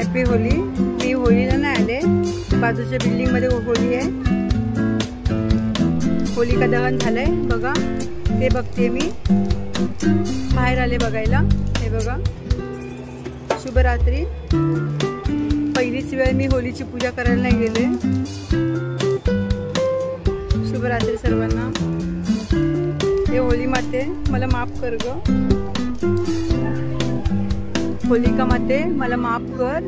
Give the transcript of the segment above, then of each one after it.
Happy Holy. मी होळीला नाही आले, बाजूच्या बिल्डिंग मध्ये होळी आहे, होलिका दहन झालंय बघा, ते बघते मी। बाहेर आले बघायला, हे बघा। शुभरात्री। पहिलीच वेळ मी होलीची पूजा करायला नाही गेले। शुभरात्री सर्वांना। हे होली माते मला माफ कर ग, होलिका माते मला माफ कर,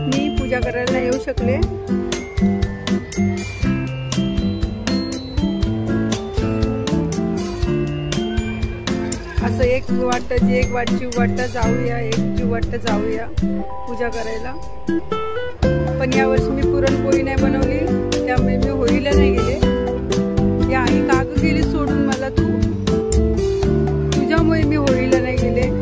मी पूजा करायला येऊ शकले। असं एक वाटतं, जे एक जीव वाटतं जाऊया, एक जीव वाटतं जाऊया पूजा करायला। पण यावर्षी मी पुरणपोळी नाही बनवली, त्यामुळे मी होळीला नाही गेले। या आई का ग गेली सोडून मला तू, तुझ्यामुळे मी होळीला नाही गेले।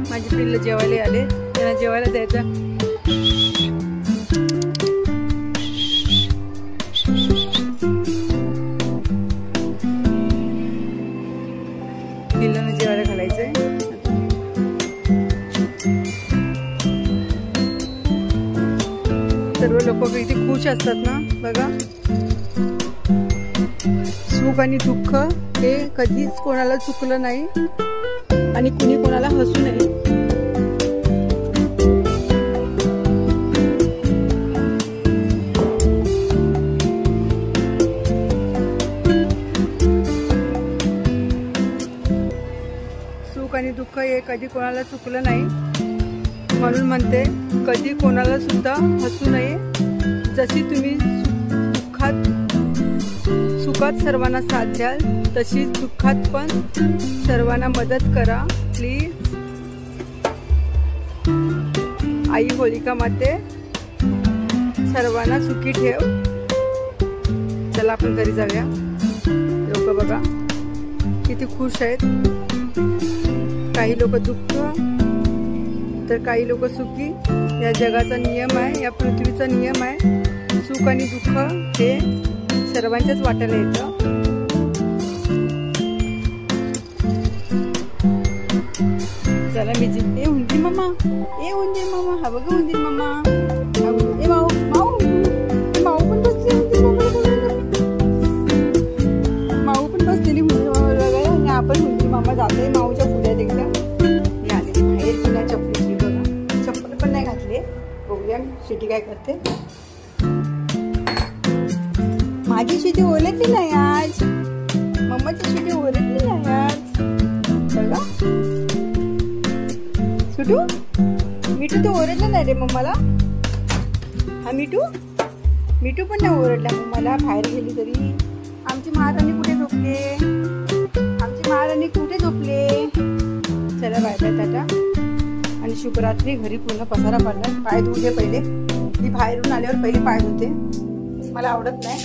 माझे पिल्ल जेवायला आले, त्यांना जेवायला द्यायचं। पिल्लांना जेवायला घालायचंय। सर्व लोक किती खुश असतात ना बघा। सुख आणि दुःख हे कधीच कोणाला चुकलं नाही आणि कुणी कोणाला हसू नये। सुख आणि दुःख हे कधी कोणाला चुकलं नाही, म्हणून म्हणते कधी कोणाला सुद्धा हसू नये। जशी तुम्ही सुखात सर्वांना साथ द्याल, तशीच दुःखात पण सर्वांना मदत करा प्लीज। आई होलिका माते सर्वांना सुखी ठेव। चला आपण घरी जाऊया। लोक बघा किती खुश आहेत, काही लोक दुःख तर काही लोक सुखी। या जगाचा नियम आहे, या पृथ्वीचा नियम आहे। सुख आणि दुःख हे सर्वांच्याच वाट्याला येतं। चला मी जिंकते। उंदीर मामा, ए उंदीर मामा, हा बघ उंदीर मामा, ए माऊ माऊ, माऊ पण बसली उंदीर मामा, माऊ पण बसलेली उंदीर मामा बघायला। आणि आपण उंदीर मामा जातोय माऊच्या पुढ्यात एकदा। मी आले बाहेर पुन्हा चपलीची बघा, चप्पल पण नाही घातले। बघूया शिटी काय करते। माझी शिटी ओरडली नाही आज, मम्माची शिटी ओरडली नाही आज बघा। सुटू मिठू तो ओरडला नाही रे मम्माला, हा मिठू पण नाही ओरडला मम्माला बाहेर गेली तरी। आमची महाराणी कुठे झोपले, आमची महाराणी कुठे झोपले। चला बाय बाय टाटा आणि शुभरात्री। घरी पूर्ण पसारा पडला, पाय धुते पहिले। मी बाहेरून आल्यावर पहिले पाय धुते, मला आवडत नाही।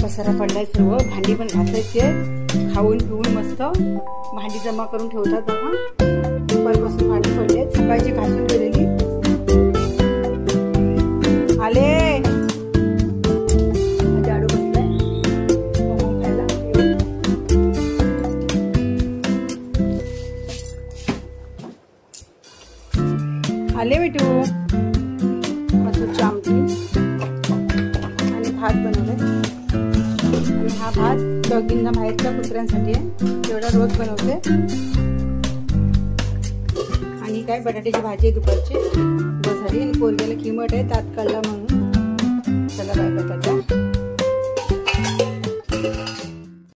पसारा पडलाय सर्व, भांडी पण घासायची, खाऊन पिऊन मस्त भांडी जमा करून ठेवतात बघा। दुपारपासून भांडी पडले, सकाळची घासून गेलेली। आले जाडू बसलाय खायला। आले बेटू, मसूरची आमटी आणि भात बनवले। आणि हा भात डॉगींना बाहेरच्या कुत्र्यांसाठी आहे, तेवढा रोज बनवते। आणि काय बटाट्याची भाजी आहे दुपारची बस झाली, आणि पोरग्याला खिमट आहे तात काढला म्हणून। चला बाय बाय टाटा।